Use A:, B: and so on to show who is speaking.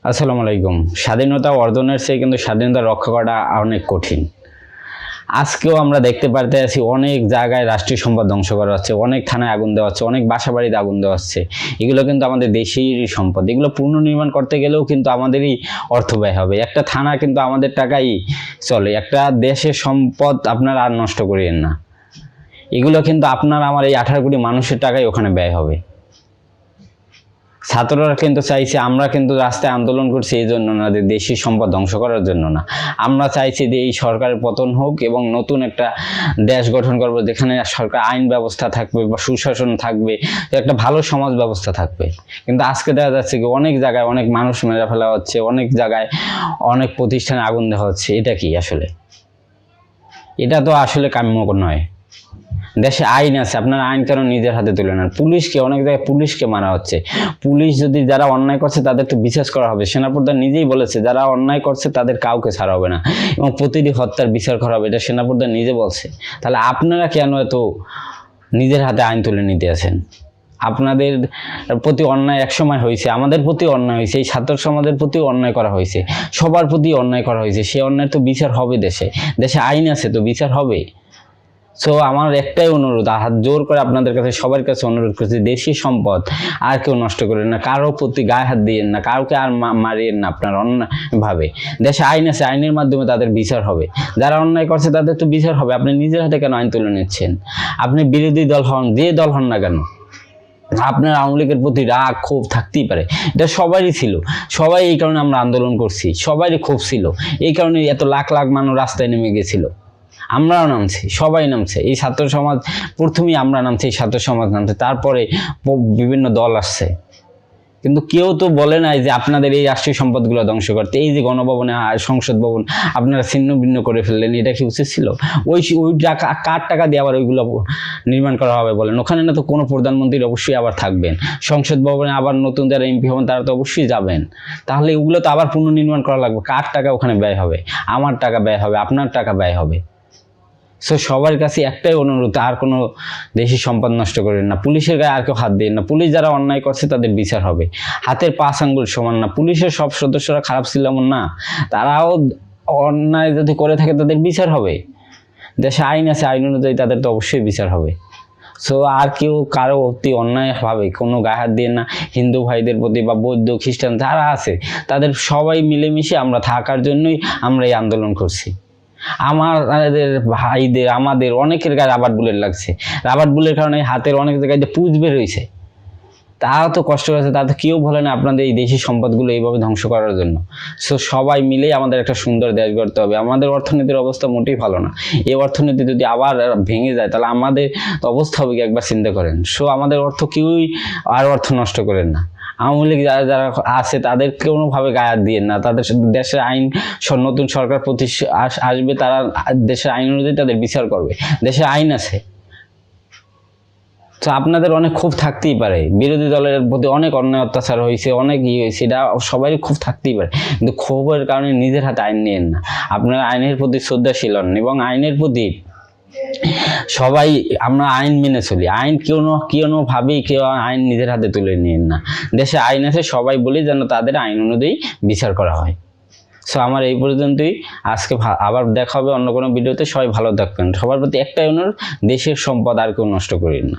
A: আসসালামু আলাইকুম। স্বাধীনতা অর্জনের চেয়ে কিন্তু স্বাধীনতা রক্ষা করা অনেক কঠিন। আজকেও আমরা দেখতে পারতে আছি অনেক জায়গায় রাষ্ট্রীয় সম্পদ ধ্বংস করা হচ্ছে, অনেক থানায় আগুন দেওয়া হচ্ছে, অনেক বাসাবাড়িতে আগুন দেওয়া হচ্ছে। এগুলো কিন্তু আমাদের দেশেরই সম্পদ। এগুলো পুনর্নির্মাণ করতে গেলেও কিন্তু আমাদেরই অর্থ ব্যয় হবে। একটা থানা কিন্তু আমাদের টাকাই চলে। একটা দেশের সম্পদ আপনারা আর নষ্ট করিয়েন না। এগুলো কিন্তু আপনার আমার এই 18 কোটি মানুষের টাকাই ওখানে ব্যয় হবে। ছাত্ররা কিন্তু চাইছে, আমরা কিন্তু রাস্তায় আন্দোলন করছি এই জন্য না যে দেশি সম্পদ ধ্বংস করার জন্য না। আমরা চাইছি যে এই সরকারের পতন হোক এবং নতুন একটা দেশ গঠন করবো, যেখানে সরকার আইন ব্যবস্থা থাকবে বা সুশাসন থাকবে, একটা ভালো সমাজ ব্যবস্থা থাকবে। কিন্তু আজকে দেখা যাচ্ছে কি অনেক জায়গায় অনেক মানুষ মেরে ফেলা হচ্ছে, অনেক জায়গায় অনেক প্রতিষ্ঠানে আগুন দেওয়া হচ্ছে। এটা কি আসলে? এটা তো আসলে কাম্য নয়। দেশে আইন আছে, আপনারা আইন কেন নিজের হাতে তুলে নেন? পুলিশকে, অনেক জায়গায় পুলিশকে মারা হচ্ছে। পুলিশ যদি যারা অন্যায় করছে তাদের তো বিচার করা হবে। সেনাপ্রধান নিজেই বলেছে যারা অন্যায় করছে তাদের কাউকে ছাড়া হবে না এবং প্রতিটি হত্যার বিচার করা হবে, এটা সেনাপ্রধান নিজে বলছে। তাহলে আপনারা কেন এত নিজের হাতে আইন তুলে নিতে আছেন? আপনাদের প্রতি অন্যায় একসময় হয়েছে, আমাদের প্রতি অন্যায় হয়েছে, এই ছাত্র সমাজের প্রতি অন্যায় করা হয়েছে, সবার প্রতি অন্যায় করা হয়েছে। সে অন্যায়ের তো বিচার হবে। দেশে দেশে আইন আছে, তো বিচার হবে। সো আমার একটাই অনুরোধ, হাত জোর করে আপনাদের কাছে, সবার কাছে অনুরোধ করছি, দেশি সম্পদ আর কেউ নষ্ট করেন না, কারো প্রতি গায়ে হাত দিয়েন না, কাউকে আর মারিয়েন না আপনার অন্যভাবে। দেশে আইন আছে, আইনের মাধ্যমে তাদের বিচার হবে। যারা অন্যায় করছে তাদের তো বিচার হবে। আপনি নিজের হাতে কেন আইন তুলে নিচ্ছেন? আপনি বিরোধী দল হন, যে দল হন না কেন, আপনার আওয়ামী লীগের প্রতি রাগ ক্ষোভ থাকতেই পারে। এটা সবারই ছিল, সবাই এই কারণে আমরা আন্দোলন করছি, সবারই ক্ষোভ ছিল, এই কারণে এত লাখ লাখ মানুষ রাস্তায় নেমে গেছিল। আমরাও নামছি, সবাই নামছে। এই ছাত্র সমাজ প্রথমেই আমরা নামছি, এই ছাত্র সমাজ নামছে, তারপরে বিভিন্ন দল আসছে। কিন্তু কেউ তো বলে নাই যে আপনাদের এই রাষ্ট্রীয় সম্পদগুলো ধ্বংস করতে। এই যে গণভবনে, সংসদ ভবন আপনারা ছিন্ন ভিন্ন করে ফেললেন, এটা কি উচিত ছিল? ওই টাকা কার টাকা দিয়ে আবার ওইগুলো নির্মাণ করা হবে বলেন? ওখানে না তো কোনো প্রধানমন্ত্রী অবশ্যই আবার থাকবেন। সংসদ ভবনে আবার নতুন যারা এমপি হবেন তারা তো অবশ্যই যাবেন। তাহলে ওগুলো তো আবার পুনর্নির্মাণ করা লাগবে। কার টাকা ওখানে ব্যয় হবে? আমার টাকা ব্যয় হবে, আপনার টাকা ব্যয় হবে। সো সবার কাছে একটাই অনুরোধ, আর কোনো দেশি সম্পদ নষ্ট করেন না। পুলিশের গায়ে আর কেউ হাত দিন না। পুলিশ যারা অন্যায় করছে তাদের বিচার হবে। হাতের 5 আঙ্গুল সমান না। পুলিশের সব সদস্যরা খারাপ ছিল এমন না, তারাও অন্যায় যদি করে থাকে তাদের বিচার হবে। দেশে আইন আছে, আইন অনুযায়ী তাদের তো অবশ্যই বিচার হবে। সো আর কেউ কারো অতি অন্যায়ভাবে কোনো গায়ে হাত দিয়ে না। হিন্দু ভাইদের প্রতি বা বৌদ্ধ খ্রিস্টান যারা আছে তাদের সবাই মিলেমিশে আমরা থাকার জন্যই আমরা এই আন্দোলন করছি। আমাদের ভাইদের, আমাদের অনেকের গায়ে রাবার বুলেট লাগছে। রাবার বুলের কারণে হাতের অনেক জায়গায় যে পুঁজ বের হয়েছে, তারাও তো কষ্ট হয়েছে। তা তো কেউ বলে না আপনাদের এই দেশি সম্পদগুলো এইভাবে ধ্বংস করার জন্য। সো সবাই মিলে আমাদের একটা সুন্দর দেশ গড়তে হবে। আমাদের অর্থনীতির অবস্থা মোটেই ভালো না। এই অর্থনীতি যদি আবার ভেঙে যায় তাহলে আমাদের অবস্থা হবে কি, একবার চিন্তা করেন। সো আমাদের অর্থ কেউই আর অর্থ নষ্ট করেন না। আওয়ামী লীগ যারা যারা আছে তাদের কোনোভাবে গায়ে দিয়ে না। তাদের দেশের আইন, নতুন সরকার আসবে, তারা দেশের আইন অনুযায়ী তাদের বিচার করবে। দেশের আইন আছে। তো আপনাদের অনেক ক্ষোভ থাকতেই পারে, বিরোধী দলের প্রতি অনেক অন্যায় অত্যাচার হয়েছে, অনেক হয়েছে, এটা সবারই ক্ষোভ থাকতেই পারে। কিন্তু ক্ষোভের কারণে নিজের হাতে আইন নিয়েন না। আপনারা আইনের প্রতি শ্রদ্ধাশীল হন এবং আইনের প্রতি সবাই আমরা আইন মেনে চলি। আইন কোনোভাবেই কেউ আইন নিজের হাতে তুলে নিয়েন না। দেশে আইন আছে, সবাই বলি যেন তাদের আইন অনুযায়ী বিচার করা হয়। সো আমার এই পর্যন্তই। আজকে আবার দেখা হবে অন্য কোনো ভিডিওতে। সবাই ভালো থাকবেন। সবার প্রতি একটাই অনুরোধ, দেশের সম্পদ আর কেউ নষ্ট করেন না।